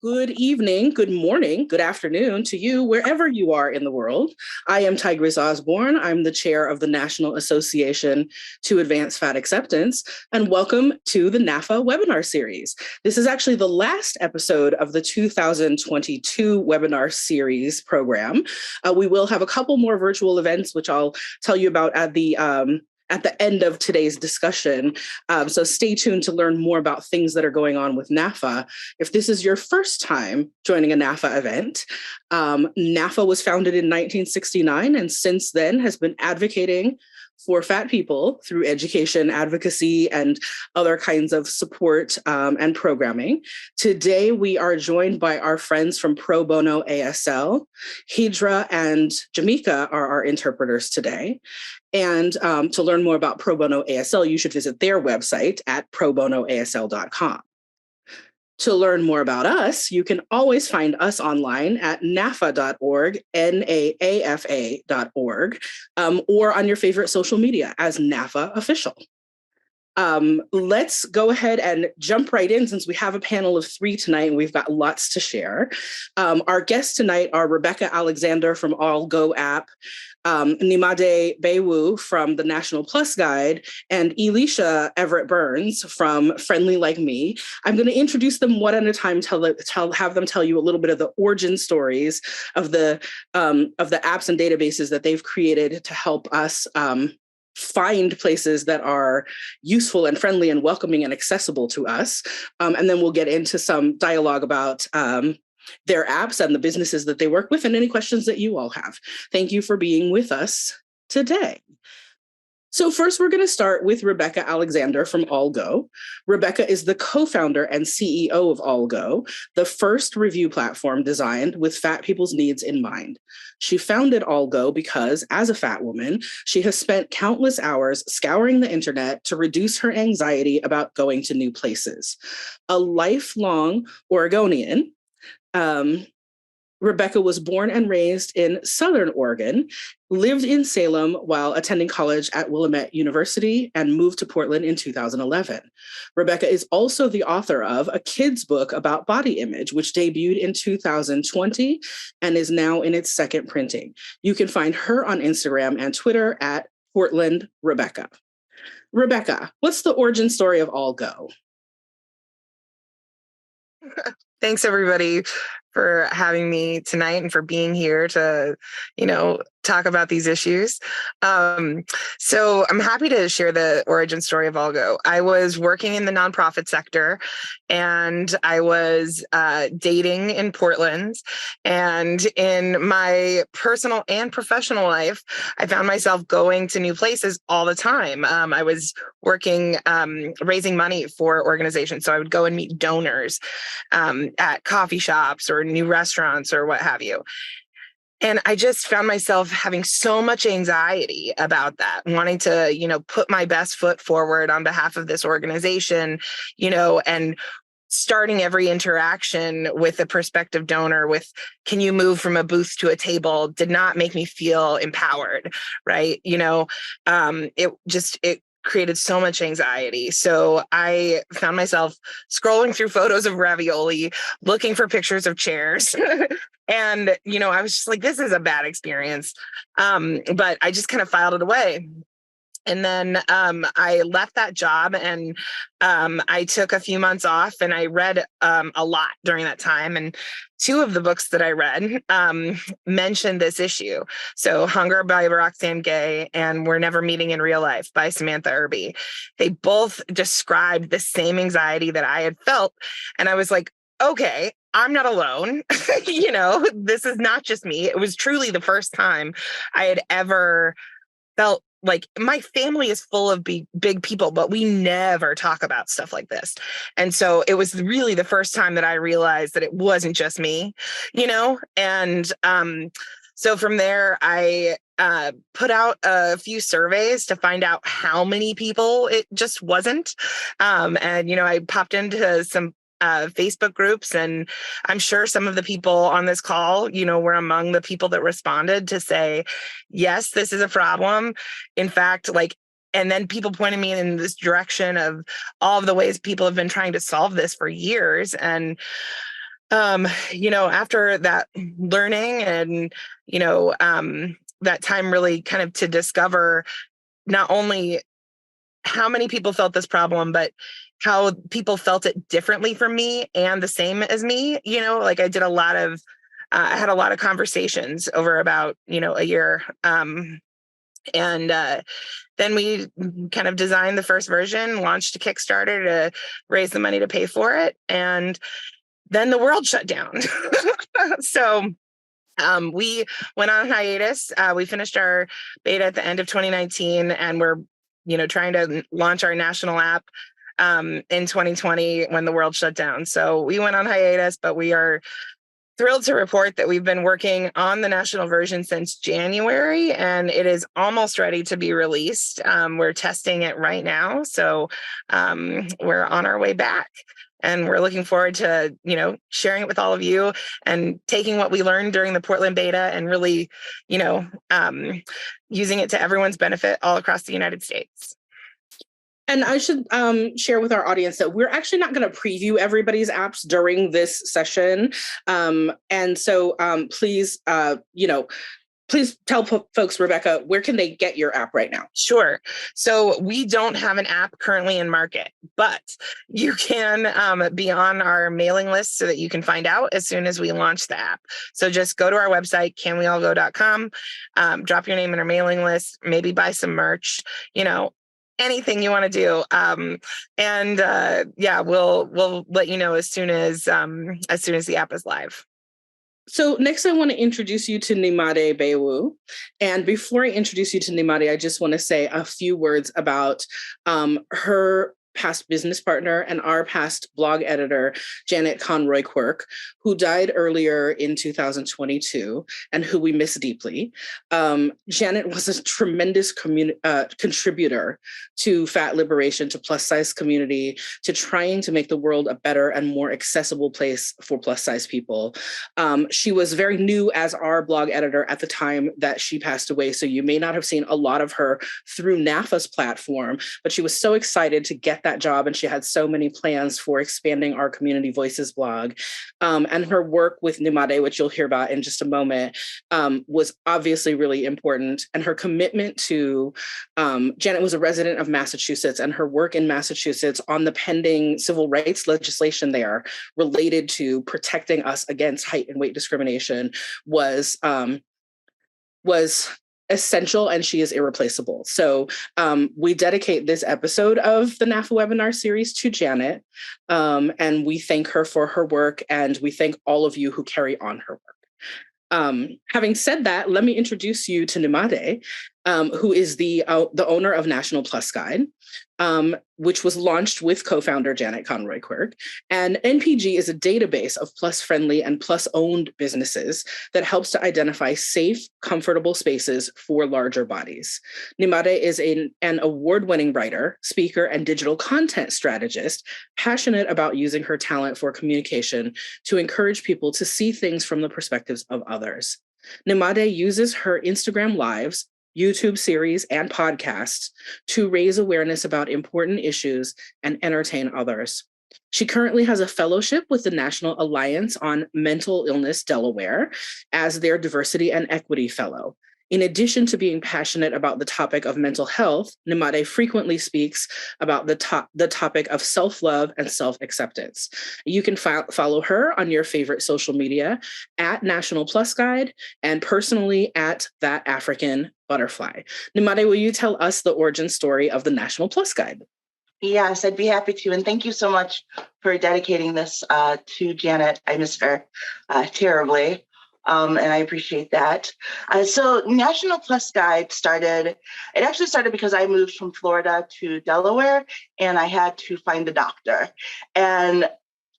Good evening, good morning, good afternoon to you, wherever you are in the world. I am Tigress Osborn. I'm the chair of the National Association to Advance Fat Acceptance, and welcome to the NAAFA Webinar Series. This is actually the last episode of the 2022 Webinar Series program. We will have a couple more virtual events, which I'll tell you about at the end of today's discussion. So stay tuned to learn more about things that are going on with NAAFA. If this is your first time joining a NAAFA event, NAAFA was founded in 1969 and since then has been advocating for fat people through education, advocacy, and other kinds of support and programming. Today, we are joined by our friends from Pro Bono ASL. Hidra and Jamaica are our interpreters today. And to learn more about Pro Bono ASL, you should visit their website at probonoasl.com. To learn more about us, you can always find us online at naafa.org, NAAFA.org, or on your favorite social media as NAAFA Official. Let's go ahead and jump right in since we have a panel of 3 tonight and we've got lots to share. Our guests tonight are Rebecca Alexander from AllGo app, Nyemade Boiwu from the National Plus Guide, and Elysia Everett Burns from Friendly Like Me. I'm going to introduce them one at a time, have them tell you a little bit of the origin stories of the apps and databases that they've created to help us find places that are useful and friendly and welcoming and accessible to us. And then we'll get into some dialogue about their apps and the businesses that they work with and any questions that you all have. Thank you for being with us today. So first, we're going to start with Rebecca Alexander from AllGo. Rebecca is the co-founder and CEO of AllGo, the first review platform designed with fat people's needs in mind. She founded AllGo because, as a fat woman, she has spent countless hours scouring the internet to reduce her anxiety about going to new places. A lifelong Oregonian, Rebecca was born and raised in Southern Oregon, lived in Salem while attending college at Willamette University, and moved to Portland in 2011. Rebecca is also the author of a kid's book about body image, which debuted in 2020 and is now in its second printing. You can find her on Instagram and Twitter at Portland Rebecca. Rebecca, what's the origin story of AllGo? Thanks, everybody, for having me tonight and for being here to, talk about these issues. So I'm happy to share the origin story of AllGo. I was working in the nonprofit sector and I was dating in Portland. And in my personal and professional life, I found myself going to new places all the time. I was working, raising money for organizations. So I would go and meet donors at coffee shops or new restaurants or what have you. And I just found myself having so much anxiety about that, wanting to, put my best foot forward on behalf of this organization, and starting every interaction with a prospective donor with, can you move from a booth to a table, did not make me feel empowered, right? It created so much anxiety. So I found myself scrolling through photos of ravioli, looking for pictures of chairs. And, I was just like, this is a bad experience. But I just kind of filed it away. And then I left that job and I took a few months off and I read a lot during that time. And 2 of the books that I read mentioned this issue. So Hunger by Roxane Gay and We're Never Meeting in Real Life by Samantha Irby. They both described the same anxiety that I had felt. And I was like, okay, I'm not alone. This is not just me. It was truly the first time I had ever felt like my family is full of big people, but we never talk about stuff like this. And so it was really the first time that I realized that it wasn't just me, and so from there, I put out a few surveys to find out how many people it just wasn't. And, I popped into some Facebook groups, and I'm sure some of the people on this call, were among the people that responded to say, yes, this is a problem. In fact, and then people pointed me in this direction of all of the ways people have been trying to solve this for years. And After that learning and, that time really kind of to discover not only how many people felt this problem, but how people felt it differently from me and the same as me, like I did I had a lot of conversations over about, a year. And then we kind of designed the first version, launched a Kickstarter to raise the money to pay for it. And then the world shut down. So we went on hiatus. We finished our beta at the end of 2019, and we're, trying to launch our national app in 2020 when the world shut down. So we went on hiatus, but we are thrilled to report that we've been working on the national version since January, and it is almost ready to be released. We're testing it right now, so we're on our way back. And we're looking forward to, sharing it with all of you and taking what we learned during the Portland beta and really, using it to everyone's benefit all across the United States. And I should share with our audience that we're actually not going to preview everybody's apps during this session. And so please, please tell folks, Rebecca, where can they get your app right now? Sure. So we don't have an app currently in market, but you can be on our mailing list so that you can find out as soon as we launch the app. So just go to our website, canweallgo.com, drop your name in our mailing list, maybe buy some merch, anything you want to do. We'll let you know as soon as the app is live. So next, I want to introduce you to Nyemade Boiwu. And before I introduce you to Nyemade, I just want to say a few words about her past business partner and our past blog editor, Janet Conroy Quirk, who died earlier in 2022 and who we miss deeply. Janet was a tremendous contributor to fat liberation, to plus size community, to trying to make the world a better and more accessible place for plus size people. She was very new as our blog editor at the time that she passed away, so you may not have seen a lot of her through NAAFA's platform, but she was so excited to get that job, and she had so many plans for expanding our Community Voices blog. And her work with Nyemade, which you'll hear about in just a moment, was obviously really important. And her commitment to, Janet was a resident of Massachusetts, and her work in Massachusetts on the pending civil rights legislation there related to protecting us against height and weight discrimination was essential, and she is irreplaceable. So we dedicate this episode of the NAAFA Webinar Series to Janet, and we thank her for her work, and we thank all of you who carry on her work. Having said that, let me introduce you to Nyemade, who is the owner of National Plus Guide, which was launched with co-founder Janet Conroy Quirk. And NPG is a database of plus-friendly and plus-owned businesses that helps to identify safe, comfortable spaces for larger bodies. Nyemade is an award-winning writer, speaker, and digital content strategist, passionate about using her talent for communication to encourage people to see things from the perspectives of others. Nyemade uses her Instagram Lives, YouTube series, and podcasts to raise awareness about important issues and entertain others. She currently has a fellowship with the National Alliance on Mental Illness Delaware as their Diversity and Equity Fellow. In addition to being passionate about the topic of mental health, Nyemade frequently speaks about the topic of self-love and self-acceptance. You can follow her on your favorite social media at National Plus Guide and personally at That African Butterfly. Nyemade, will you tell us the origin story of the National Plus Guide? Yes, I'd be happy to. And thank you so much for dedicating this to Janet. I miss her terribly. And I appreciate that. So National Plus Guide started because I moved from Florida to Delaware, and I had to find a doctor. And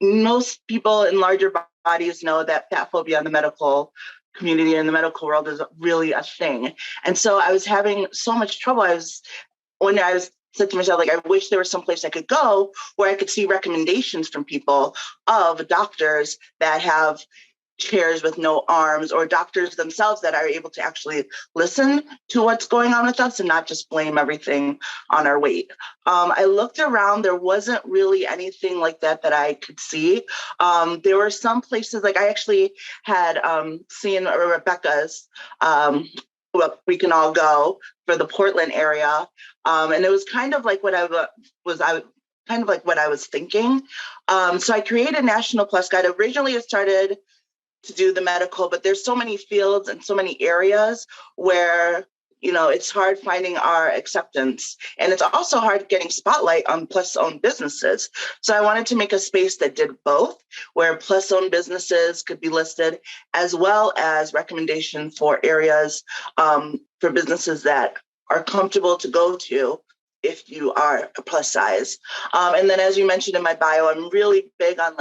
most people in larger bodies know that fat phobia in the medical community and the medical world is really a thing. And so I was having so much trouble. I said to myself, I wish there was some place I could go where I could see recommendations from people of doctors that have chairs with no arms, or doctors themselves that are able to actually listen to what's going on with us and not just blame everything on our weight. I looked around, there wasn't really anything like that that I could see. There were some places, like I actually had seen Rebecca's We Can All Go for the Portland area. And it was kind of like what I was thinking. So I created National Plus Guide. Originally it started to do the medical, but there's so many fields and so many areas where, it's hard finding our acceptance. And it's also hard getting spotlight on Plus-owned businesses. So I wanted to make a space that did both, where Plus-owned businesses could be listed, as well as recommendation for areas for businesses that are comfortable to go to if you are a plus size. And then, as you mentioned in my bio, I'm really big on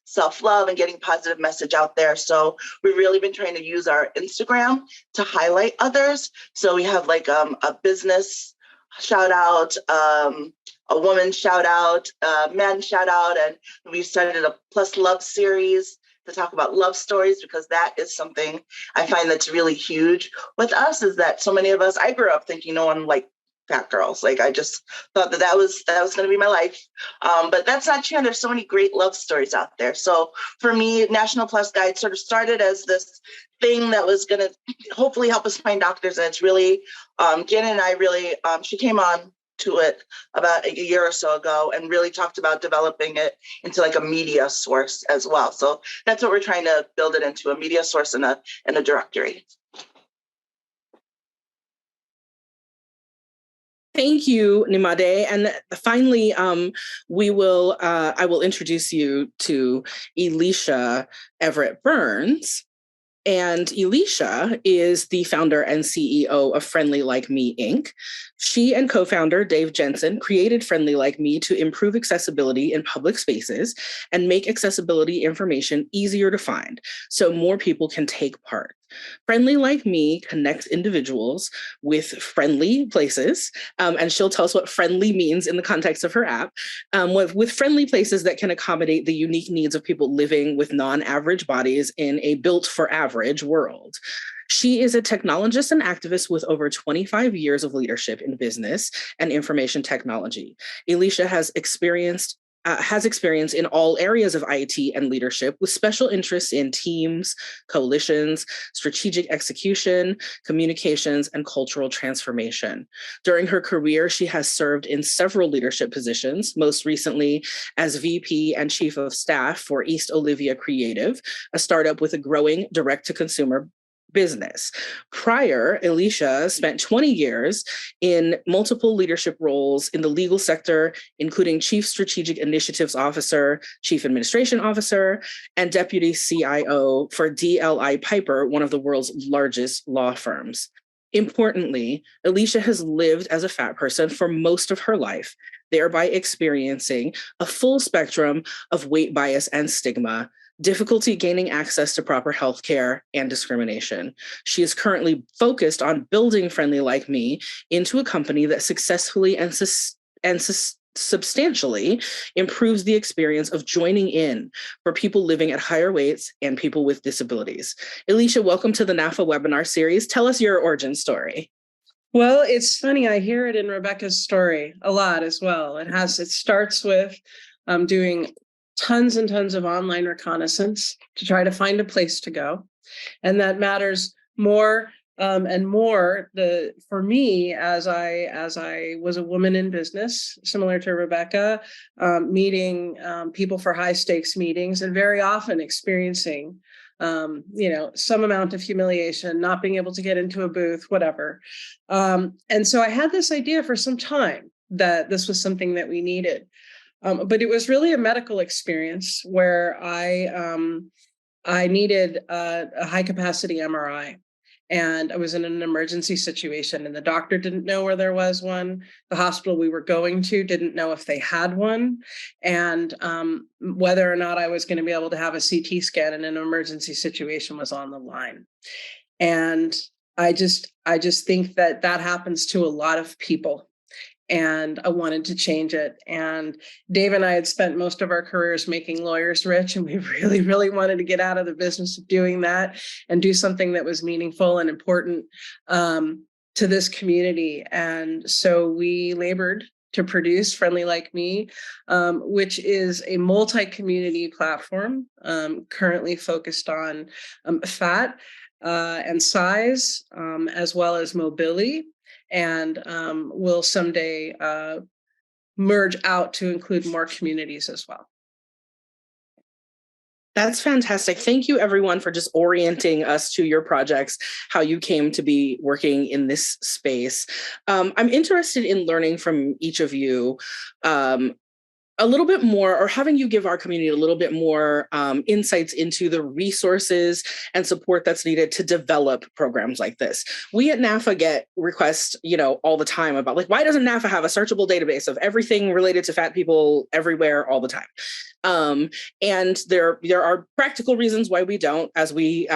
self-love and getting positive message out there. So we've really been trying to use our Instagram to highlight others. So we have a business shout out, a woman shout out, men shout out, and we started a Plus Love series to talk about love stories, because that is something I find that's really huge with us, is that so many of us, I grew up thinking no one liked fat girls. I just thought that was going to be my life. But that's not true. And there's so many great love stories out there. So for me, National Plus Guide sort of started as this thing that was going to hopefully help us find doctors. And it's really, Janet and I really, she came on to it about a year or so ago and really talked about developing it into a media source as well. So that's what we're trying to build it into, a media source and a directory. Thank you, Nyemade. And finally, I will introduce you to Elysia Everett Burns. And Elysia is the founder and CEO of Friendly Like Me, Inc. She and co-founder Dave Jensen created Friendly Like Me to improve accessibility in public spaces and make accessibility information easier to find so more people can take part. Friendly Like Me connects individuals with friendly places, and she'll tell us what friendly means in the context of her app, with friendly places that can accommodate the unique needs of people living with non-average bodies in a built-for-average world. She is a technologist and activist with over 25 years of leadership in business and information technology. Elysia has experience in all areas of IT and leadership, with special interests in teams, coalitions, strategic execution, communications, and cultural transformation. During her career, she has served in several leadership positions, most recently as VP and Chief of Staff for East Olivia Creative, a startup with a growing direct-to-consumer business. Prior, Elysia spent 20 years in multiple leadership roles in the legal sector, including Chief Strategic Initiatives Officer, Chief Administration Officer, and Deputy CIO for DLI Piper, one of the world's largest law firms. Importantly, Elysia has lived as a fat person for most of her life, thereby experiencing a full spectrum of weight bias and stigma, difficulty gaining access to proper healthcare, and discrimination. She is currently focused on building Friendly Like Me into a company that successfully and substantially improves the experience of joining in for people living at higher weights and people with disabilities. Elysia, welcome to the NAAFA Webinar Series. Tell us your origin story. Well, it's funny. I hear it in Rebecca's story a lot as well. It starts with doing tons and tons of online reconnaissance to try to find a place to go. And that matters more and more for me as I was a woman in business, similar to Rebecca, meeting people for high stakes meetings, and very often experiencing some amount of humiliation, not being able to get into a booth, whatever. And so I had this idea for some time that this was something that we needed. But it was really a medical experience where I needed a high capacity MRI, and I was in an emergency situation, and the doctor didn't know where there was one. The hospital we were going to didn't know if they had one, and whether or not I was going to be able to have a CT scan in an emergency situation was on the line. And I just think that happens to a lot of people. And I wanted to change it. And Dave and I had spent most of our careers making lawyers rich, and we really, really wanted to get out of the business of doing that and do something that was meaningful and important to this community. And so we labored to produce Friendly Like Me, which is a multi-community platform currently focused on fat and size, as well as mobility, and will someday merge out to include more communities as well. That's fantastic. Thank you, everyone, for just orienting us to your projects, how you came to be working in this space. I'm interested in learning from each of you a little bit more, or having you give our community a little bit more insights into the resources and support that's needed to develop programs like this. We at NAAFA get requests, all the time about why doesn't NAAFA have a searchable database of everything related to fat people everywhere all the time? And there are practical reasons why we don't, as we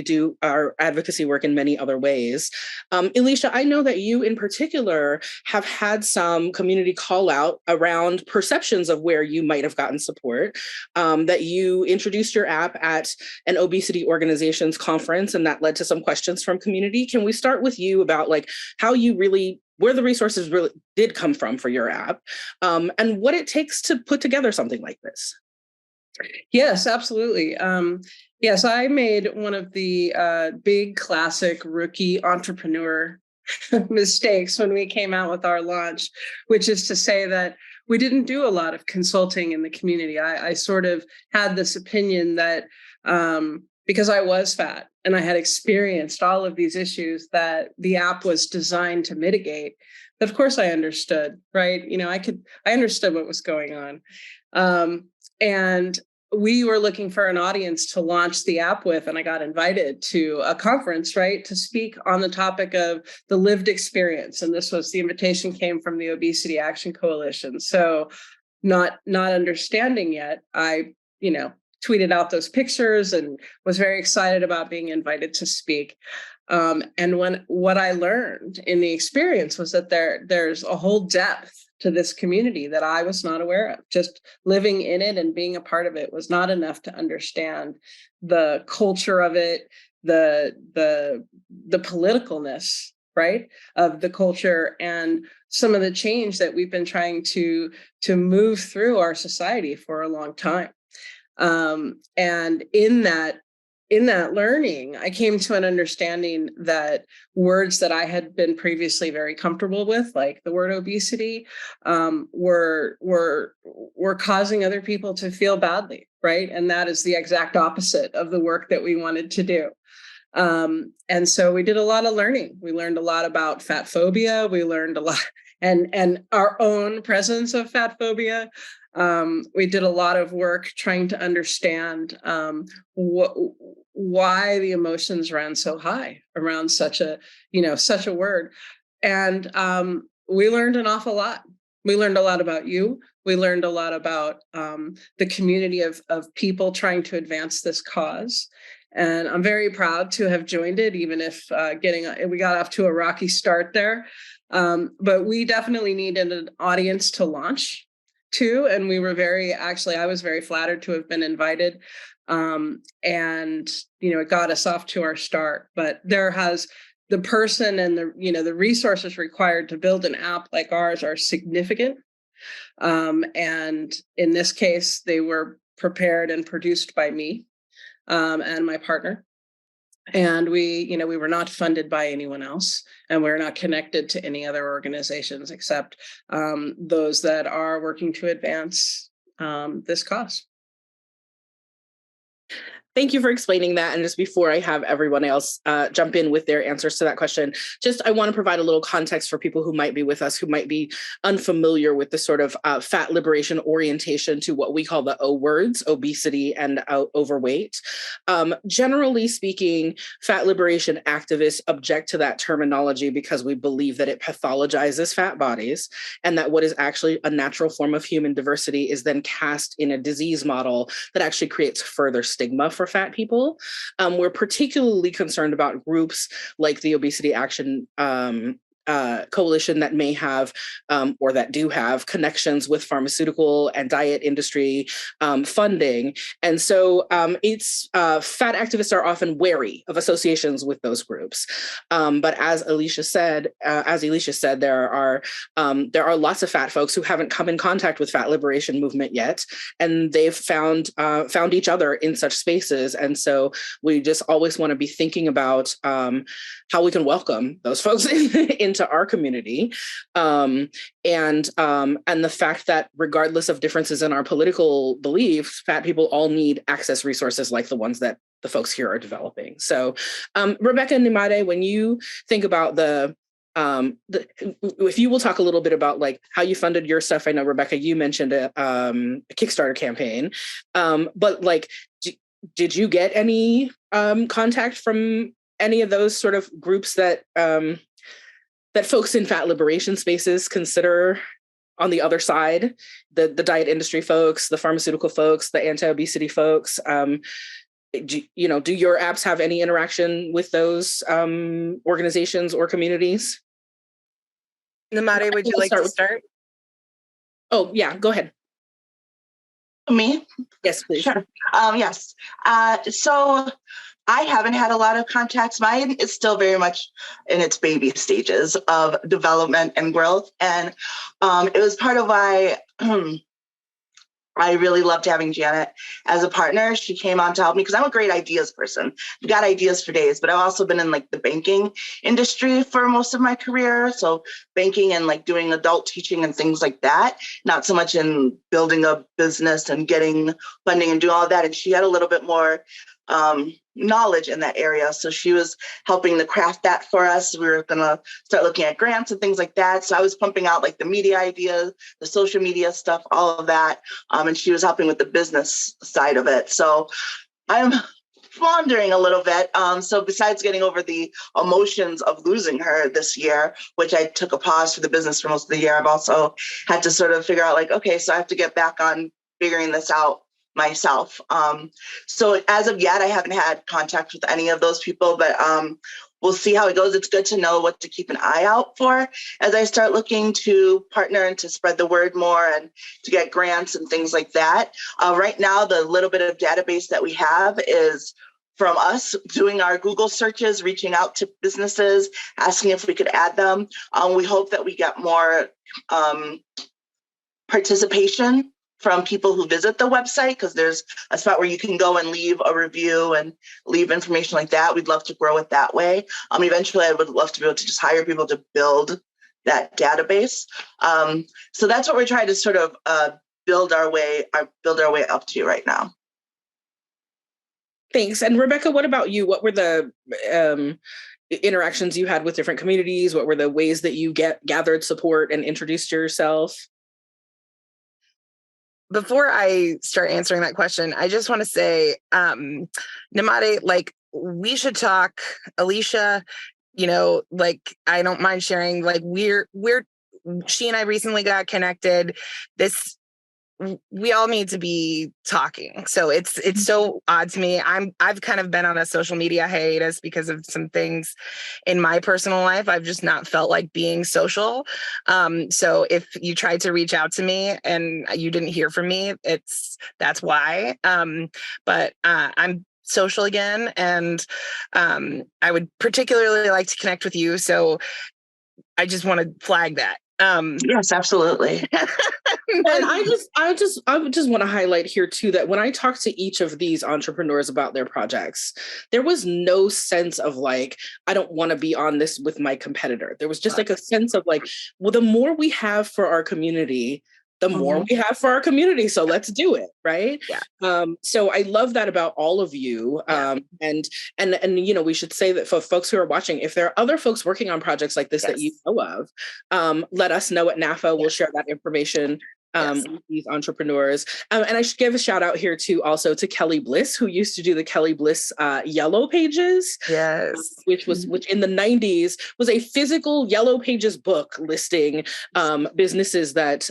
do our advocacy work in many other ways. Elysia, I know that you in particular have had some community call out around perceptions of where you might have gotten support, that you introduced your app at an obesity organizations conference, and that led to some questions from community. Can we start with you about how you really, where the resources really did come from for your app, and what it takes to put together something like this? Yes, absolutely. Yes, I made one of the big classic rookie entrepreneur mistakes when we came out with our launch, which is to say that we didn't do a lot of consulting in the community. I sort of had this opinion that because I was fat and I had experienced all of these issues that the app was designed to mitigate. But of course I understood, right? I understood what was going on. And we were looking for an audience to launch the app with, and I got invited to a conference, right, to speak on the topic of the lived experience. And the invitation came from the Obesity Action Coalition. So not understanding yet, I, tweeted out those pictures and was very excited about being invited to speak. And what I learned in the experience was that there's a whole depth to this community that I was not aware of. Just living in it and being a part of it was not enough to understand the culture of it, the politicalness, right, of the culture, and some of the change that we've been trying to move through our society for a long time. And in that learning, I came to an understanding that words that I had been previously very comfortable with, like the word obesity, were causing other people to feel badly, right? And that is the exact opposite of the work that we wanted to do. And so we did a lot of learning. We learned a lot about fat phobia. We learned a lot and our own presence of fat phobia. We did a lot of work trying to understand why the emotions ran so high around such a word. And we learned an awful lot. We learned a lot about you. We learned a lot about the community of people trying to advance this cause. And I'm very proud to have joined it, even if we got off to a rocky start there. But we definitely needed an audience to launch to. And I was very flattered to have been invited. And, it got us off to our start. But the person and the resources required to build an app like ours are significant. And in this case, they were prepared and produced by me and my partner. And we were not funded by anyone else, and we're not connected to any other organizations except those that are working to advance this cause. Thank you for explaining that. And just before I have everyone else jump in with their answers to that question, I want to provide a little context for people who might be with us, who might be unfamiliar with the sort of fat liberation orientation to what we call the O words, obesity and overweight. Generally speaking, fat liberation activists object to that terminology because we believe that it pathologizes fat bodies, and that what is actually a natural form of human diversity is then cast in a disease model that actually creates further stigma for fat people. We're particularly concerned about groups like the Obesity Action coalition that may have or that do have connections with pharmaceutical and diet industry funding. And so it's fat activists are often wary of associations with those groups. But as Elysia said, there are lots of fat folks who haven't come in contact with fat liberation movement yet, and they've found each other in such spaces. And so we just always want to be thinking about how we can welcome those folks into our community, and the fact that regardless of differences in our political beliefs, fat people all need access resources like the ones that the folks here are developing. So, Rebecca and Nyemade, when you think about if you will talk a little bit about like how you funded your stuff. I know, Rebecca, you mentioned a Kickstarter campaign, but like, did you get any contact from any of those sort of groups that folks in fat liberation spaces consider on the other side, the diet industry folks, the pharmaceutical folks, the anti-obesity folks? Do your apps have any interaction with those organizations or communities? Nyemade, would you like to start? Oh, yeah, go ahead. Me? Yes, please. Sure. Yes. So I haven't had a lot of contacts. Mine is still very much in its baby stages of development and growth. And it was part of why I really loved having Janet as a partner. She came on to help me because I'm a great ideas person. I've got ideas for days, but I've also been in like the banking industry for most of my career. So banking and like doing adult teaching and things like that, not so much in building a business and getting funding and doing all of that. And she had a little bit more knowledge in that area. So she was helping to craft that for us. We were going to start looking at grants and things like that. So I was pumping out like the media ideas, the social media stuff, all of that. And she was helping with the business side of it. So I'm floundering a little bit. So besides getting over the emotions of losing her this year, which I took a pause for the business for most of the year, I've also had to sort of figure out like, okay, so I have to get back on figuring this out myself. So as of yet, I haven't had contact with any of those people, but we'll see how it goes. It's good to know what to keep an eye out for as I start looking to partner and to spread the word more and to get grants and things like that. Right now, the little bit of database that we have is from us doing our Google searches, reaching out to businesses, asking if we could add them. We hope that we get more participation from people who visit the website, because there's a spot where you can go and leave a review and leave information like that. We'd love to grow it that way. Eventually, I would love to be able to just hire people to build that database. So that's what we're trying to sort of build our way up to right now. Thanks. And Rebecca, what about you? What were the interactions you had with different communities? What were the ways that you gathered support and introduced yourself? Before I start answering that question, I just want to say, Nyemade, like, we should talk. Elysia, like, I don't mind sharing, like, she and I recently got connected. We all need to be talking. So it's so odd to me. I've kind of been on a social media hiatus because of some things in my personal life. I've just not felt like being social. So if you tried to reach out to me and you didn't hear from me, that's why. But I'm social again, and I would particularly like to connect with you. So I just want to flag that. Yes, absolutely. And I just want to highlight here too that when I talked to each of these entrepreneurs about their projects, there was no sense of like, I don't want to be on this with my competitor. There was just like a sense of like, well, the more we have for our community, the more we have for our community. So let's do it. Right. Yeah. So I love that about all of you. And we should say that for folks who are watching, if there are other folks working on projects like this that you know of, let us know at NAAFA. We'll share that information Yes. with these entrepreneurs. And I should give a shout out here too, also to Kelly Bliss, who used to do the Kelly Bliss Yellow Pages. Yes. Which in the 90s was a physical Yellow Pages book listing businesses that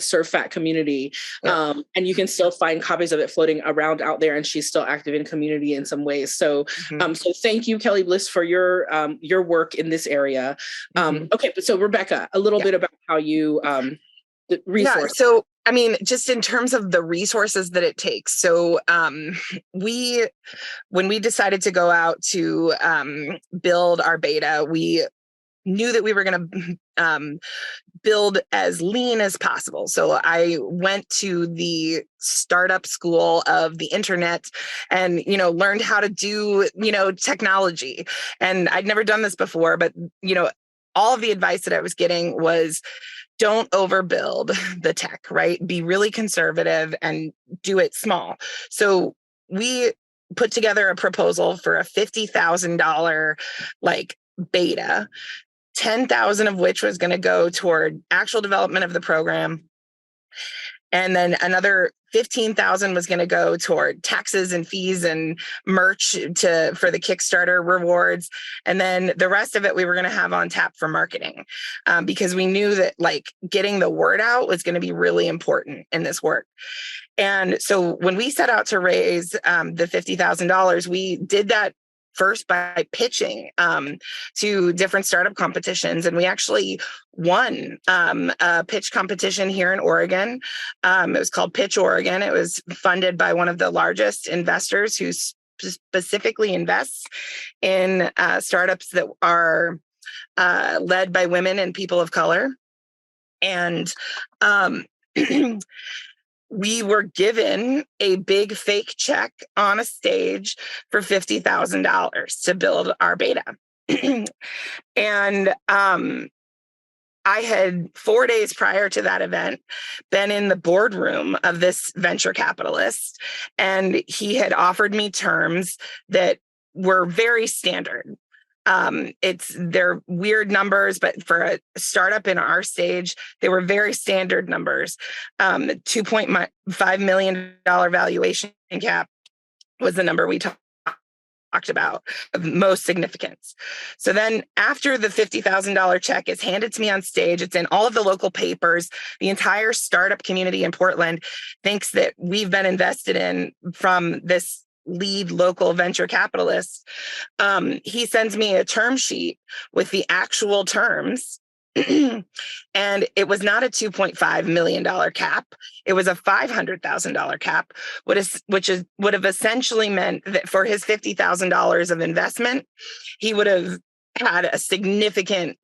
serve fat community. Yep. And you can still find copies of it floating around out there, and she's still active in community in some ways. So so thank you, Kelly Bliss, for your work in this area. Okay, but so Rebecca, a little bit about how you the resource. Yeah, so I mean, just in terms of the resources that it takes. So when we decided to go out to build our beta, we knew that we were going to build as lean as possible. So I went to the startup school of the internet and, learned how to do, technology. And I'd never done this before, but, all of the advice that I was getting was, don't overbuild the tech, right? Be really conservative and do it small. So we put together a proposal for a $50,000 beta, 10,000 of which was going to go toward actual development of the program. And then another 15,000 was going to go toward taxes and fees and merch for the Kickstarter rewards. And then the rest of it we were going to have on tap for marketing, because we knew that getting the word out was going to be really important in this work. And so when we set out to raise the $50,000, we did that first by pitching to different startup competitions. And we actually won a pitch competition here in Oregon. It was called Pitch Oregon. It was funded by one of the largest investors who specifically invests in startups that are led by women and people of color. And we were given a big fake check on a stage for $50,000 to build our beta. And I had 4 days prior to that event been in the boardroom of this venture capitalist, and he had offered me terms that were very standard. They're weird numbers, but for a startup in our stage, they were very standard numbers. $2.5 million valuation cap was the number we talked about of most significance. So then after the $50,000 check is handed to me on stage, it's in all of the local papers. The entire startup community in Portland thinks that we've been invested in from this lead local venture capitalist. He sends me a term sheet with the actual terms. And it was not a $2.5 million cap. It was a $500,000 cap, which would have essentially meant that for his $50,000 of investment, he would have had a significant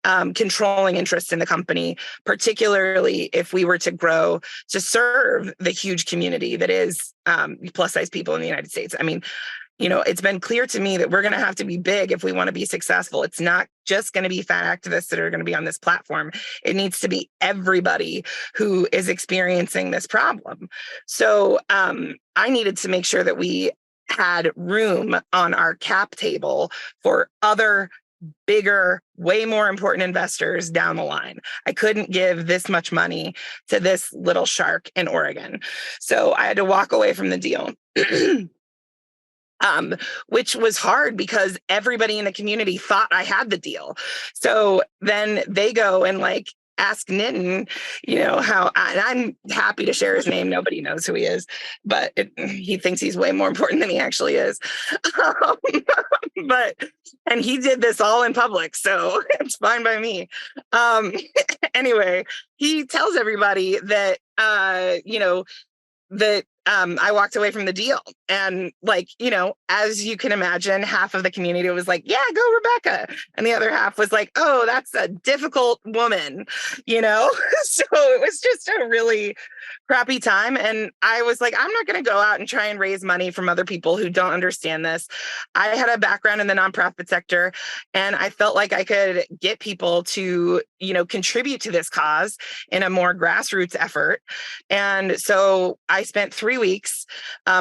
controlling interest in the company, particularly if we were to grow to serve the huge community that is plus size people in the United States. I mean, it's been clear to me that we're going to have to be big if we want to be successful. It's not just going to be fat activists that are going to be on this platform. It needs to be everybody who is experiencing this problem. So I needed to make sure that we had room on our cap table for other bigger, way more important investors down the line. I couldn't give this much money to this little shark in Oregon. So I had to walk away from the deal. Which was hard because everybody in the community thought I had the deal. So then they go and ask Nitin, how, and I'm happy to share his name. Nobody knows who he is, but he thinks he's way more important than he actually is. And he did this all in public, so it's fine by me. Anyway, he tells everybody that, that I walked away from the deal. And as you can imagine, half of the community was like, yeah, go Rebecca. And the other half was like, oh, that's a difficult woman, So it was just a really crappy time. And I was like, I'm not going to go out and try and raise money from other people who don't understand this. I had a background in the nonprofit sector, and I felt like I could get people to, contribute to this cause in a more grassroots effort. And so I spent 3 weeks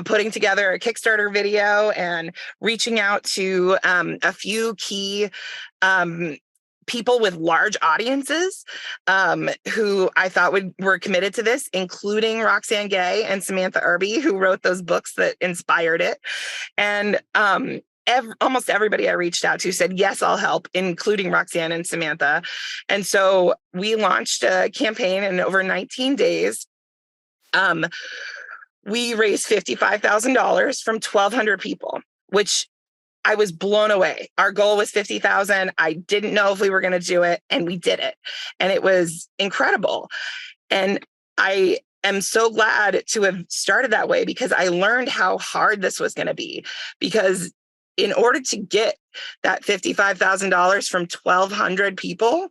putting together a Kickstarter video and reaching out to a few key people with large audiences who I thought were committed to this, including Roxane Gay and Samantha Irby, who wrote those books that inspired it. And almost everybody I reached out to said, yes, I'll help, including Roxane and Samantha. And so we launched a campaign, and over 19 days, we raised $55,000 from 1,200 people, which I was blown away. Our goal was 50,000. I didn't know if we were going to do it, and we did it. And it was incredible. And I am so glad to have started that way, because I learned how hard this was going to be. Because in order to get that $55,000 from 1,200 people,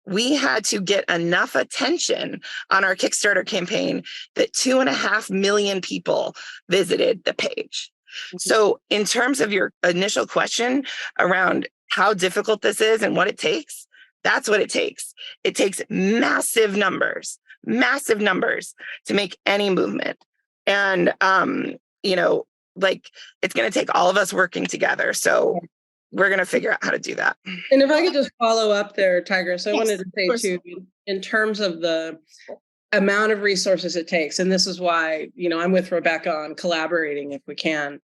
we had to get enough attention on our Kickstarter campaign that 2.5 million people visited the page. So in terms of your initial question around how difficult this is and what it takes, that's what it takes. It takes massive numbers to make any movement. And, it's going to take all of us working together. So we're going to figure out how to do that. And if I could just follow up there, Tigress, I wanted to say too, in terms of the amount of resources it takes, and this is why, I'm with Rebecca on collaborating if we can.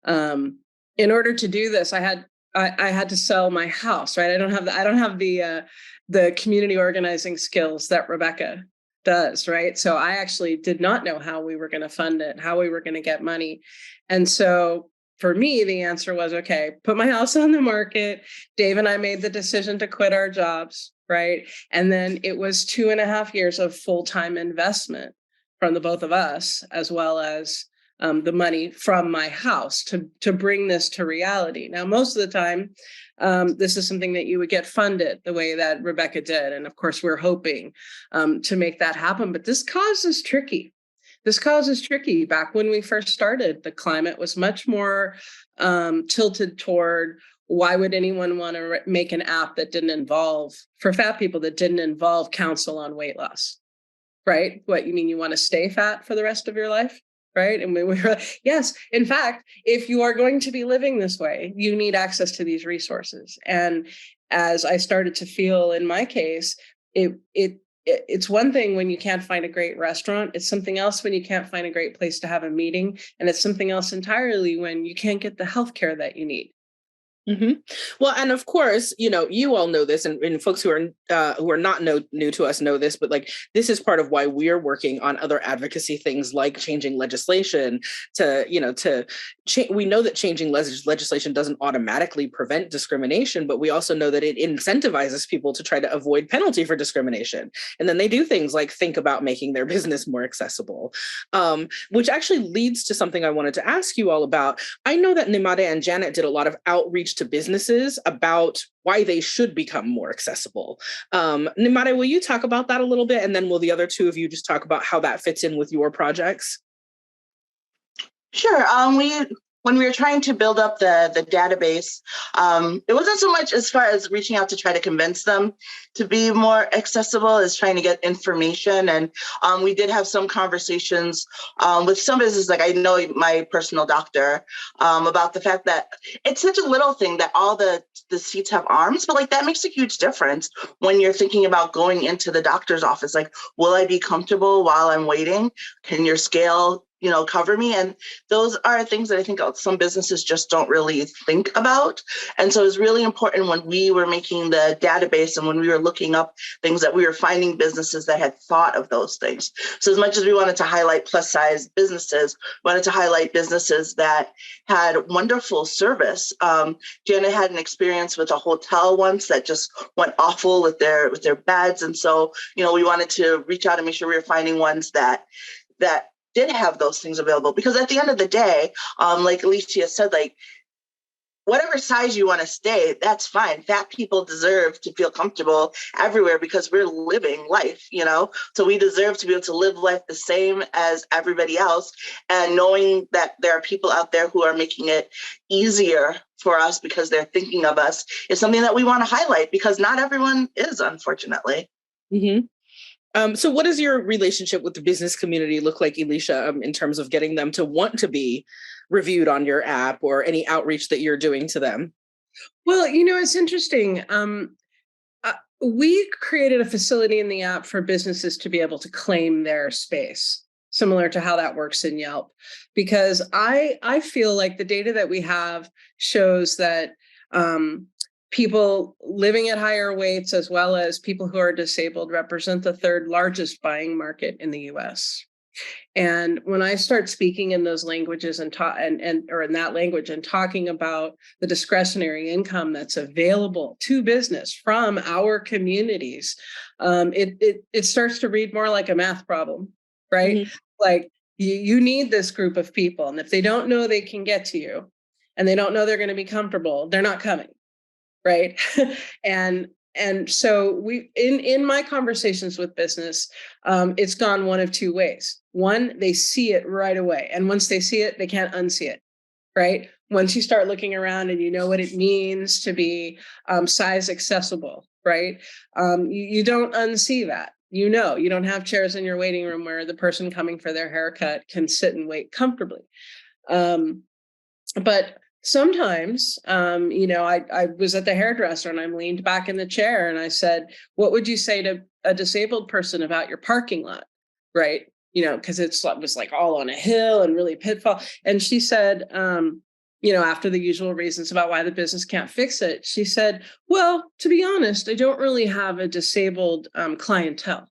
In order to do this, I had to sell my house, right? I don't have the community organizing skills that Rebecca does, right? So I actually did not know how we were going to fund it, how we were going to get money. And so for me, the answer was, okay, put my house on the market. Dave and I made the decision to quit our jobs, right? And then it was 2.5 years of full-time investment from the both of us, as well as the money from my house to bring this to reality. Now, most of the time, this is something that you would get funded the way that Rebecca did. And of course, we're hoping to make that happen. But this cause is tricky. Back when we first started, the climate was much more tilted toward, why would anyone want to make an app that didn't involve, for fat people, that didn't involve counsel on weight loss, right? What, you mean you want to stay fat for the rest of your life? Right. And we were, yes, in fact, if you are going to be living this way, you need access to these resources. And as I started to feel in my case, it's one thing when you can't find a great restaurant. It's something else when you can't find a great place to have a meeting. And it's something else entirely when you can't get the healthcare that you need. Mm-hmm. Well, and of course, you all know this, and folks who are not new to us know this, but this is part of why we're working on other advocacy things like changing legislation we know that changing legislation doesn't automatically prevent discrimination, but we also know that it incentivizes people to try to avoid penalty for discrimination. And then they do things like think about making their business more accessible, which actually leads to something I wanted to ask you all about. I know that Nyemade and Janet did a lot of outreach to businesses about why they should become more accessible. Nyemade, will you talk about that a little bit? And then will the other two of you just talk about how that fits in with your projects? Sure. When we were trying to build up the database, it wasn't so much as far as reaching out to try to convince them to be more accessible as trying to get information. And we did have some conversations with some businesses, like I know my personal doctor, about the fact that it's such a little thing that all the seats have arms, but that makes a huge difference when you're thinking about going into the doctor's office. Will I be comfortable while I'm waiting? Can your scale cover me? And those are things that I think some businesses just don't really think about. And so it's really important when we were making the database and when we were looking up things that we were finding businesses that had thought of those things. So as much as we wanted to highlight plus size businesses, we wanted to highlight businesses that had wonderful service. Janet had an experience with a hotel once that just went awful with their beds. And so, we wanted to reach out and make sure we were finding ones that did have those things available, because at the end of the day, like Elysia said, whatever size you want to stay, that's fine. Fat people deserve to feel comfortable everywhere because we're living life, so we deserve to be able to live life the same as everybody else. And knowing that there are people out there who are making it easier for us because they're thinking of us is something that we want to highlight, because not everyone is, unfortunately. Mm-hmm. So what does your relationship with the business community look like, Elysia, in terms of getting them to want to be reviewed on your app, or any outreach that you're doing to them? Well, it's interesting. we created a facility in the app for businesses to be able to claim their space, similar to how that works in Yelp, because I feel like the data that we have shows that people living at higher weights, as well as people who are disabled, represent the third largest buying market in the US. And when I start speaking in those languages and or in that language and talking about the discretionary income that's available to business from our communities, it starts to read more like a math problem, right? Mm-hmm. Like you need this group of people, and if they don't know they can get to you, and they don't know they're going to be comfortable, they're not coming, right? And so we, in my conversations with business, it's gone one of two ways. One, they see it right away. And once they see it, they can't unsee it, right? Once you start looking around and you know what it means to be size accessible, right? You don't unsee that. You know, you don't have chairs in your waiting room where the person coming for their haircut can sit and wait comfortably. But sometimes, I was at the hairdresser and I'm leaned back in the chair and I said, what would you say to a disabled person about your parking lot? Right. Because it was like all on a hill and really pitfall. And she said, after the usual reasons about why the business can't fix it, she said, well, to be honest, I don't really have a disabled clientele.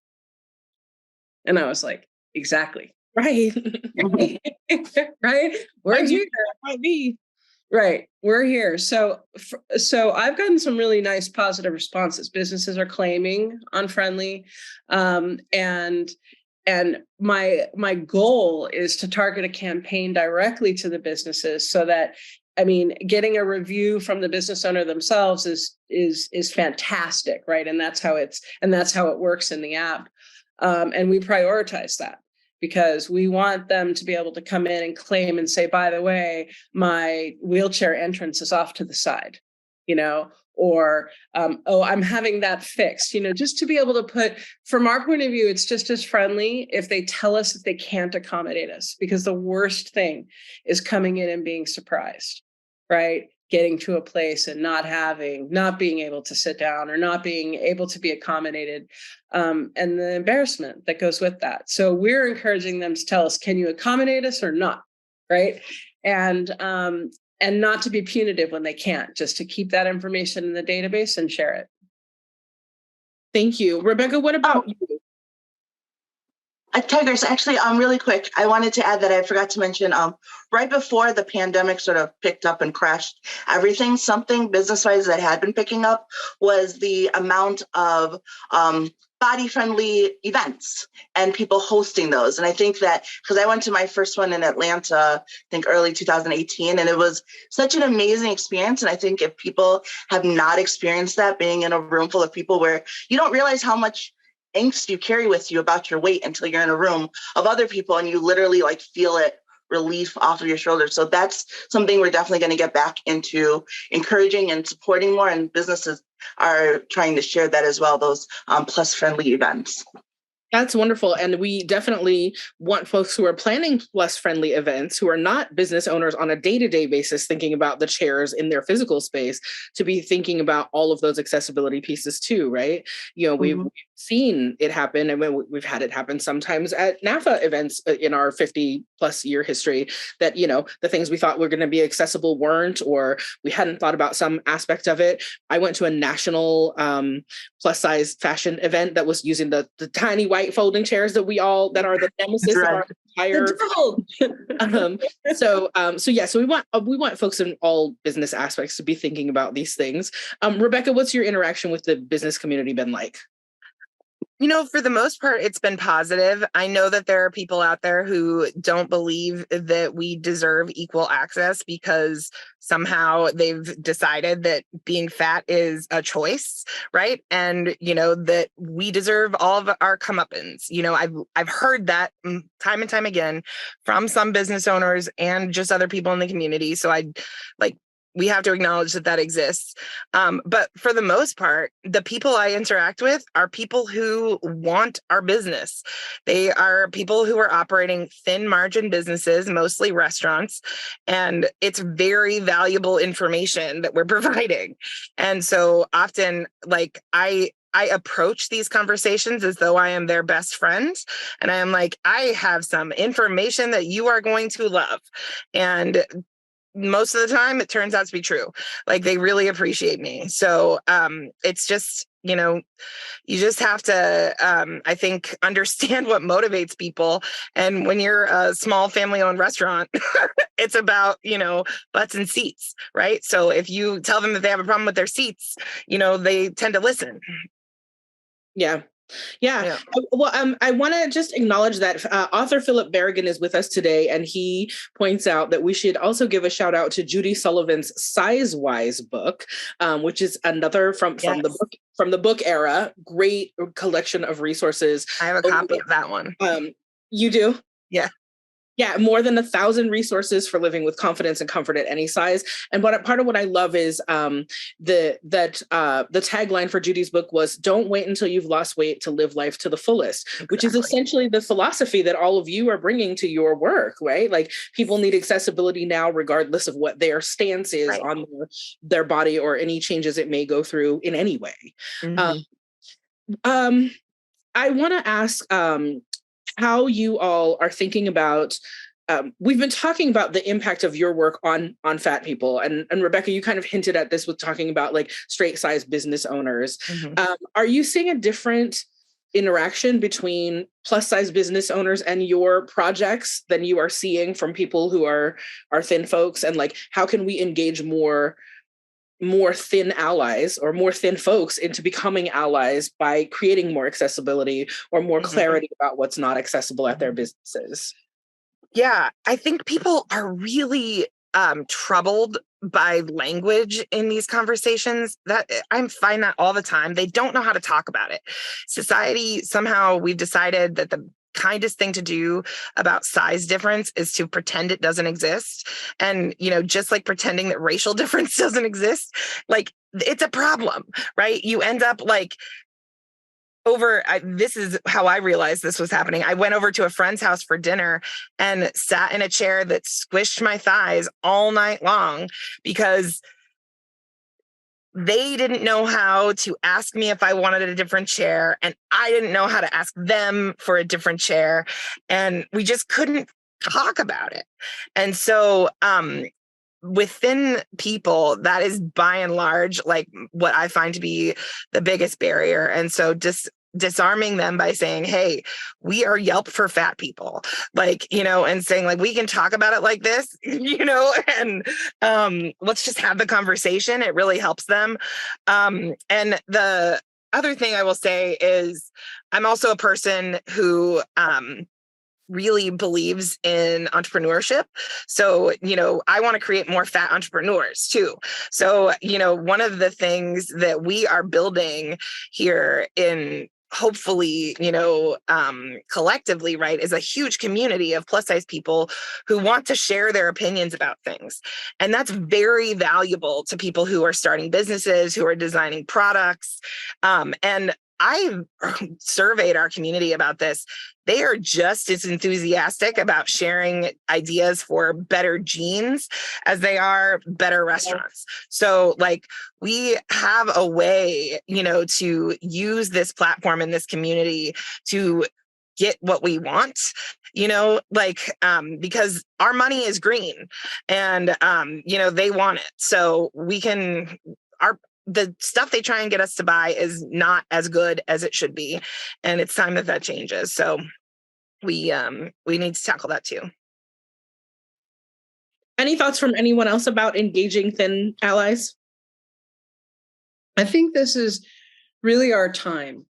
And I was like, exactly. Right. Right. We're here. Might be. Right. We're here. So I've gotten some really nice positive responses. Businesses are claiming unfriendly. And my goal is to target a campaign directly to the businesses so that, getting a review from the business owner themselves is fantastic. Right. And that's how it works in the app. And we prioritize that, because we want them to be able to come in and claim and say, by the way, my wheelchair entrance is off to the side, or, I'm having that fixed, just to be able to put, from our point of view, it's just as friendly if they tell us that they can't accommodate us, because the worst thing is coming in and being surprised, right? Getting to a place and not being able to sit down or not being able to be accommodated, and the embarrassment that goes with that. So we're encouraging them to tell us, can you accommodate us or not, right? And not to be punitive when they can't, just to keep that information in the database and share it. Thank you. Rebecca, what about you? Tigress, actually, really quick, I wanted to add that I forgot to mention, right before the pandemic sort of picked up and crashed everything, something business-wise that had been picking up was the amount of body-friendly events and people hosting those. And I think that, because I went to my first one in Atlanta, I think early 2018, and it was such an amazing experience. And I think if people have not experienced that, being in a room full of people where you don't realize how much angst you carry with you about your weight until you're in a room of other people and you literally feel it relief off of your shoulders. So that's something we're definitely going to get back into encouraging and supporting more, and businesses are trying to share that as well, those plus friendly events. That's wonderful. And we definitely want folks who are planning plus friendly events, who are not business owners on a day-to-day basis, thinking about the chairs in their physical space, to be thinking about all of those accessibility pieces too, right? We've seen it happen, and we've had it happen sometimes at NAAFA events in our 50 plus year history, that, the things we thought were going to be accessible weren't, or we hadn't thought about some aspect of it. I went to a national plus size fashion event that was using the tiny white folding chairs that are the nemesis of our entire. So we want folks in all business aspects to be thinking about these things. Rebecca, what's your interaction with the business community been like? For the most part, it's been positive. I know that there are people out there who don't believe that we deserve equal access because somehow they've decided that being fat is a choice, right? And, that we deserve all of our comeuppance. I've heard that time and time again from some business owners and just other people in the community. So we have to acknowledge that exists. But for the most part, the people I interact with are people who want our business. They are people who are operating thin margin businesses, mostly restaurants. And it's very valuable information that we're providing. And so often, I I approach these conversations as though I am their best friend. And I am like, I have some information that you are going to love. And most of the time it turns out to be true. Like, they really appreciate me. So it's just, you just have to, I think, understand what motivates people. And when you're a small family-owned restaurant, it's about, butts and seats, right? So if you tell them that they have a problem with their seats, they tend to listen. Yeah. Well, I want to just acknowledge that author Philip Berrigan is with us today, and he points out that we should also give a shout out to Judy Sullivan's Size-Wise book, which is another from the book era. Great collection of resources. I have a copy of that one. You do? Yeah. Yeah, more than 1,000 resources for living with confidence and comfort at any size. And part of what I love is the tagline for Judy's book was, "Don't wait until you've lost weight to live life to the fullest," which is essentially the philosophy that all of you are bringing to your work, right? Like, people need accessibility now, regardless of what their stance is on their body or any changes it may go through in any way. I want to ask how you all are thinking about, we've been talking about the impact of your work on fat people. And Rebecca, you kind of hinted at this with talking about like straight size business owners. Are you seeing a different interaction between plus size business owners and your projects than you are seeing from people who are thin folks? And like, how can we engage more thin allies or more thin folks into becoming allies by creating more accessibility or more clarity about what's not accessible at their businesses? Yeah, I think people are really troubled by language in these conversations. That I find that all the time. They don't know how to talk about it. Society, somehow we've decided that the kindest thing to do about size difference is to pretend it doesn't exist. And, just like pretending that racial difference doesn't exist, like, it's a problem, right? You end up like this is how I realized this was happening. I went over to a friend's house for dinner and sat in a chair that squished my thighs all night long because they didn't know how to ask me if I wanted a different chair, and I didn't know how to ask them for a different chair, and we just couldn't talk about it. And so within people, that is by and large like what I find to be the biggest barrier. And so disarming them by saying, hey, we are Yelp for fat people, like, and saying like, we can talk about it like this, and let's just have the conversation. It really helps them. And the other thing I will say is I'm also a person who really believes in entrepreneurship. So, I want to create more fat entrepreneurs too. So, one of the things that we are building here in hopefully, collectively, right, is a huge community of plus size people who want to share their opinions about things. And that's very valuable to people who are starting businesses, who are designing products. And I surveyed our community about this. They are just as enthusiastic about sharing ideas for better jeans as they are better restaurants. So like, we have a way, to use this platform and this community to get what we want, because our money is green and, they want it. So we can, the stuff they try and get us to buy is not as good as it should be. And it's time that changes. So we need to tackle that too. Any thoughts from anyone else about engaging thin allies? I think this is really our time.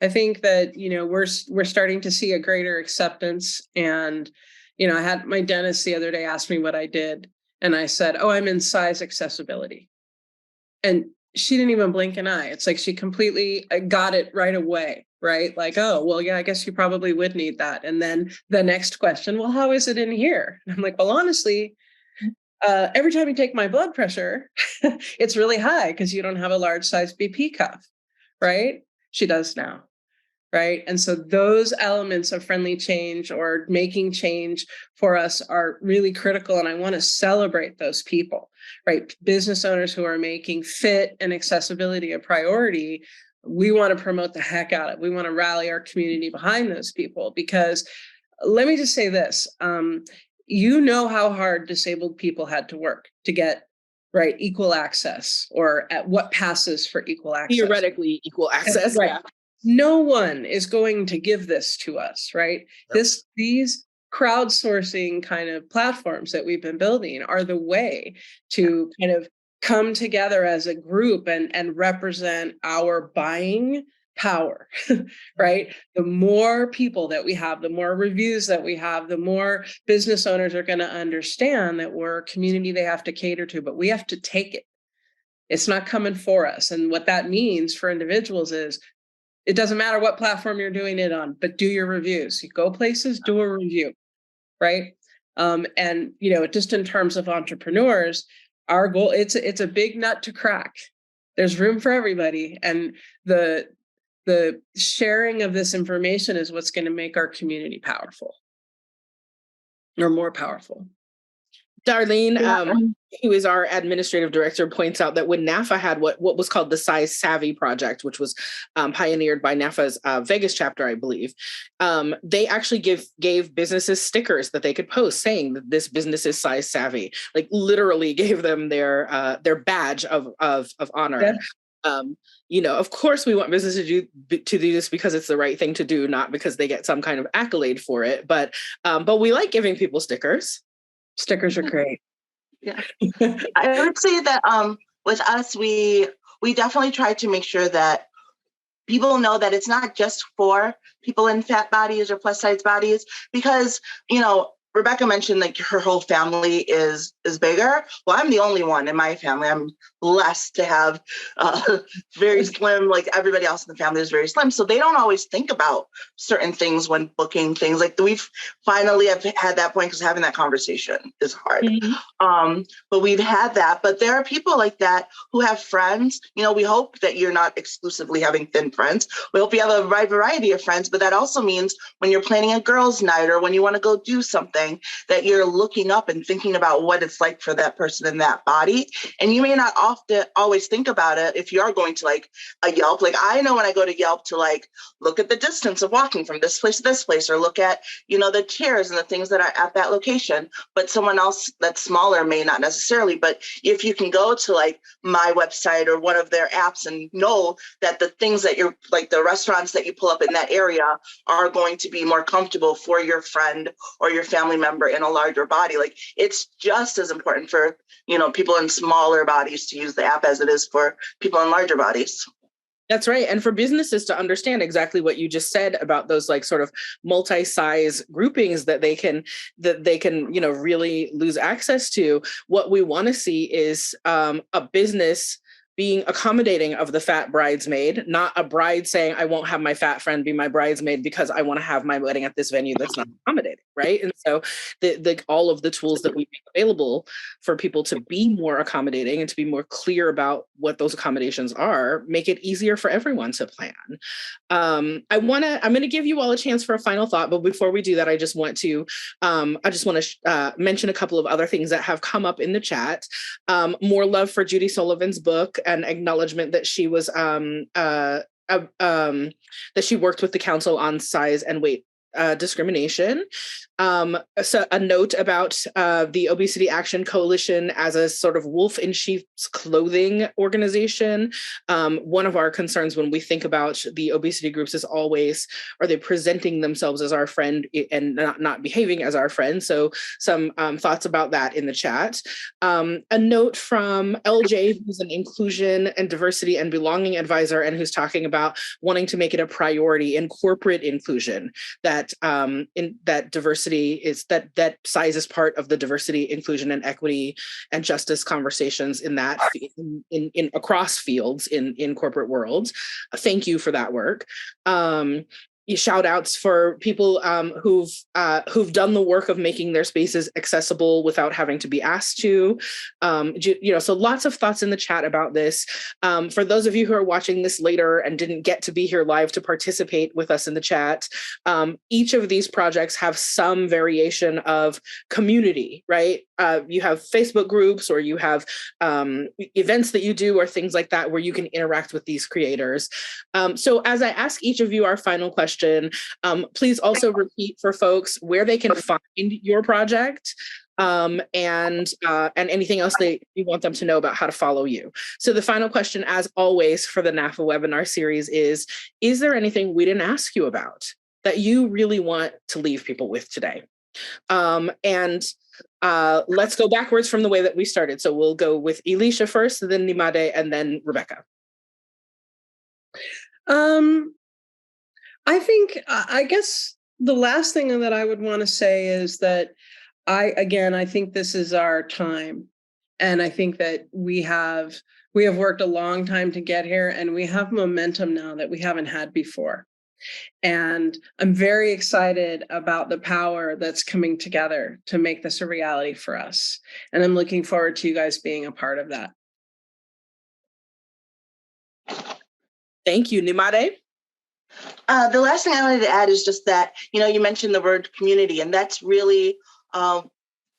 I think that, we're starting to see a greater acceptance. And, I had my dentist the other day ask me what I did. And I said, oh, I'm in size accessibility. And she didn't even blink an eye. It's like she completely got it right away, right? Like, oh, well, yeah, I guess you probably would need that. And then the next question, well, how is it in here? And I'm like, well, honestly, every time you take my blood pressure, it's really high because you don't have a large size BP cuff, right? She does now. Right. And so those elements of friendly change or making change for us are really critical. And I want to celebrate those people, right? Business owners who are making fit and accessibility a priority. we want to promote the heck out of it. We want to rally our community behind those people, because let me just say this. You know how hard disabled people had to work to get equal access, or at what passes for equal access. Theoretically equal access. Right. Yeah. No one is going to give this to us, right? Yep. These crowdsourcing kind of platforms that we've been building are the way to kind of come together as a group and represent our buying power, right? The more people that we have, the more reviews that we have, the more business owners are going to understand that we're a community they have to cater to, but we have to take it. It's not coming for us. And what that means for individuals is, it doesn't matter what platform you're doing it on, but do your reviews. You go places, do a review, right? And just in terms of entrepreneurs, our goal, it's a big nut to crack. There's room for everybody, and the sharing of this information is what's going to make our community powerful, or more powerful. Darlene, who is our administrative director, points out that when NAAFA had what was called the Size Savvy Project, which was pioneered by NAAFA's Vegas chapter, I believe, they actually gave businesses stickers that they could post saying that this business is size savvy, like literally gave them their badge of honor. Yeah. Of course we want businesses to do this because it's the right thing to do, not because they get some kind of accolade for it. But we like giving people stickers. Stickers are great. Yeah. I would say that with us, we definitely try to make sure that people know that it's not just for people in fat bodies or plus size bodies, because, Rebecca mentioned like her whole family is bigger. Well, I'm the only one in my family. I'm blessed to have very slim, like everybody else in the family is very slim. So they don't always think about certain things when booking things. Like we've finally have had that point, because having that conversation is hard. Mm-hmm. But we've had that. But there are people like that who have friends. We hope that you're not exclusively having thin friends. We hope you have a wide variety of friends. But that also means when you're planning a girls' night or when you want to go do something, that you're looking up and thinking about what it's like for that person in that body. And you may not often always think about it if you are going to like a Yelp. Like I know when I go to Yelp to like look at the distance of walking from this place to this place, or look at, the chairs and the things that are at that location, but someone else that's smaller may not necessarily. But if you can go to like my website or one of their apps and know that the things that you're like the restaurants that you pull up in that area are going to be more comfortable for your friend or your family member in a larger body, like it's just as important for people in smaller bodies to use the app as it is for people in larger bodies. That's right. And for businesses to understand exactly what you just said about those like sort of multi-size groupings that they can really lose access to, what we want to see is a business being accommodating of the fat bridesmaid, not a bride saying, I won't have my fat friend be my bridesmaid because I want to have my wedding at this venue that's not accommodating, right? And so all of the tools that we make available for people to be more accommodating and to be more clear about what those accommodations are, make it easier for everyone to plan. I'm going to give you all a chance for a final thought, but before we do that, I just want to mention a couple of other things that have come up in the chat. More love for Judy Sullivan's book, and acknowledgement that she was that she worked with the Council on Size and Weight discrimination. So a note about the Obesity Action Coalition as a sort of wolf in sheep's clothing organization. One of our concerns when we think about the obesity groups is always, are they presenting themselves as our friend and not behaving as our friend? So some thoughts about that in the chat. A note from LJ, who's an inclusion and diversity and belonging advisor, and who's talking about wanting to make it a priority in corporate inclusion, that diversity is that size is part of the diversity, inclusion, and equity and justice conversations in that in across fields in corporate worlds. Thank you for that work. Shout outs for people who've done the work of making their spaces accessible without having to be asked to. So lots of thoughts in the chat about this. For those of you who are watching this later and didn't get to be here live to participate with us in the chat, each of these projects have some variation of community, right? you have Facebook groups, or you have events that you do, or things like that, where you can interact with these creators. So as I ask each of you our final question, please also repeat for folks where they can find your project, and anything else that you want them to know about how to follow you. So the final question, as always, for the NAAFA Webinar Series is there anything we didn't ask you about that you really want to leave people with today? Let's go backwards from the way that we started. So we'll go with Elysia first, then Nyemade, and then Rebecca. I guess the last thing that I would want to say is that I think this is our time. And I think that we have worked a long time to get here, and we have momentum now that we haven't had before. And I'm very excited about the power that's coming together to make this a reality for us. And I'm looking forward to you guys being a part of that. Thank you. Nyemade? The last thing I wanted to add is just that, you mentioned the word community, and that's really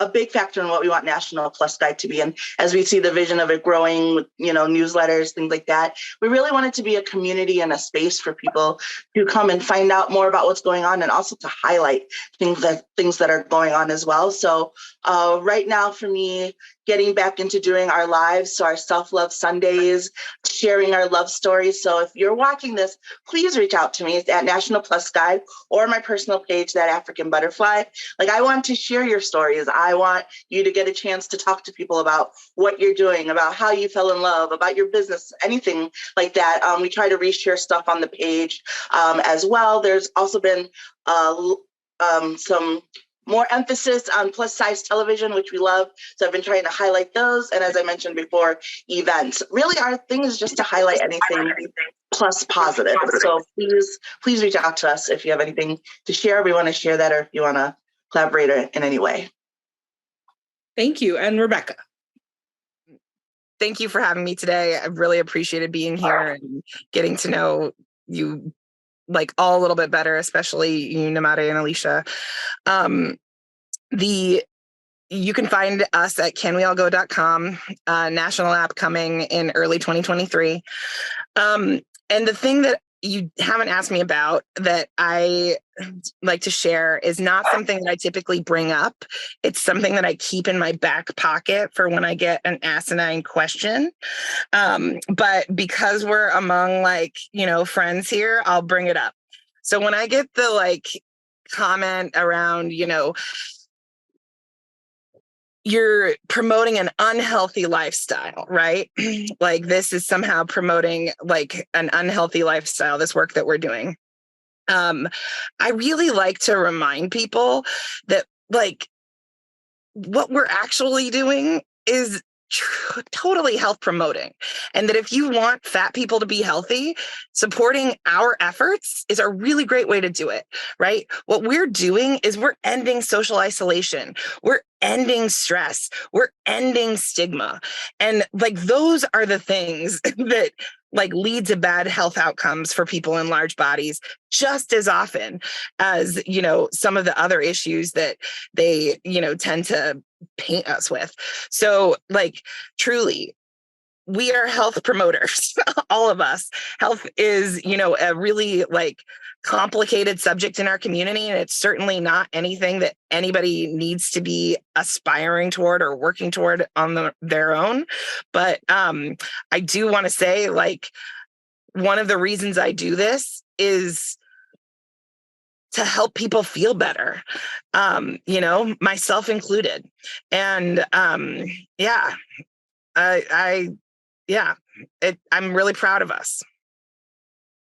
a big factor in what we want National Plus Guide to be. And as we see the vision of it growing with, newsletters, things like that, we really want it to be a community and a space for people to come and find out more about what's going on, and also to highlight things that are going on as well. So right now for me, getting back into doing our lives, so our self-love Sundays, sharing our love stories. So if you're watching this, please reach out to me. It's at National Plus Guide, or my personal page, That African Butterfly. I want to share your stories. I want you to get a chance to talk to people about what you're doing, about how you fell in love, about your business, anything like that. We try to reshare stuff on the page as well. There's also been some more emphasis on plus size television, which we love. So I've been trying to highlight those. And as I mentioned before, events. Really, our thing is just to highlight anything plus positive. So please reach out to us if you have anything to share. We want to share that, or if you want to collaborate in any way. Thank you. And Rebecca? Thank you for having me today. I've really appreciated being here and getting to know you all a little bit better, especially you, Nyemade and Elysia. You can find us at canweallgo.com, national app coming in early 2023. And the thing that you haven't asked me about that I like to share is not something that I typically bring up. It's something that I keep in my back pocket for when I get an asinine question. But because we're among friends here, I'll bring it up. So when I get the comment around, you're promoting an unhealthy lifestyle, right? This is somehow promoting an unhealthy lifestyle, this work that we're doing. I really like to remind people that what we're actually doing is totally health promoting. And that if you want fat people to be healthy, supporting our efforts is a really great way to do it, right? What we're doing is we're ending social isolation. We're ending stress. We're ending stigma. And those are the things that lead to bad health outcomes for people in large bodies just as often as, some of the other issues that they, tend to paint us with. So truly, we are health promoters, all of us. Health is, a really complicated subject in our community. And it's certainly not anything that anybody needs to be aspiring toward or working toward on their own. But I do want to say, one of the reasons I do this is to help people feel better, myself included. And I'm really proud of us.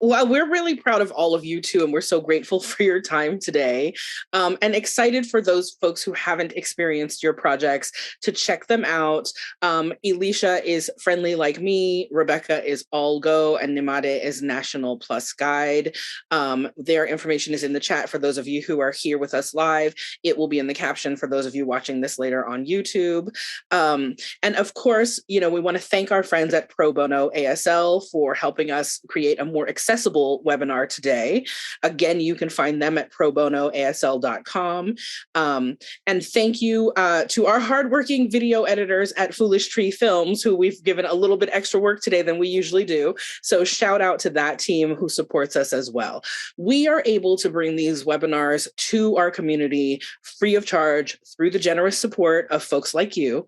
Well, we're really proud of all of you too, and we're so grateful for your time today, and excited for those folks who haven't experienced your projects to check them out. Elysia is Friendly Like Me, Rebecca is AllGo, and Nyemade is National Plus Guide. Their information is in the chat for those of you who are here with us live. It will be in the caption for those of you watching this later on YouTube. And of course, we want to thank our friends at Pro Bono ASL for helping us create a more accessible accessible webinar today. Again, you can find them at probonoasl.com. And thank you to our hardworking video editors at Foolish Tree Films, who we've given a little bit extra work today than we usually do. So shout out to that team who supports us as well. We are able to bring these webinars to our community free of charge through the generous support of folks like you.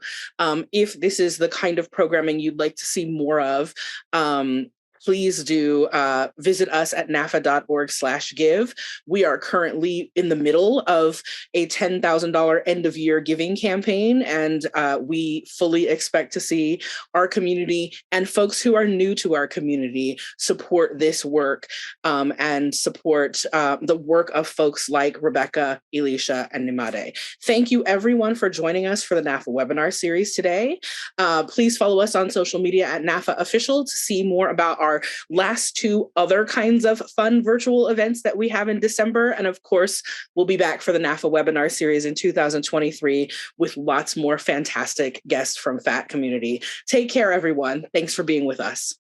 If this is the kind of programming you'd like to see more of, please do visit us at naafa.org/give. We are currently in the middle of a $10,000 end of year giving campaign, and we fully expect to see our community and folks who are new to our community support this work and support the work of folks like Rebecca, Elysia, and Nyemade. Thank you everyone for joining us for the NAAFA Webinar Series today. Please follow us on social media at NAAFA Official to see more about our last two other kinds of fun virtual events that we have in December. And of course, we'll be back for the NAAFA Webinar Series in 2023 with lots more fantastic guests from FAT community. Take care, everyone. Thanks for being with us.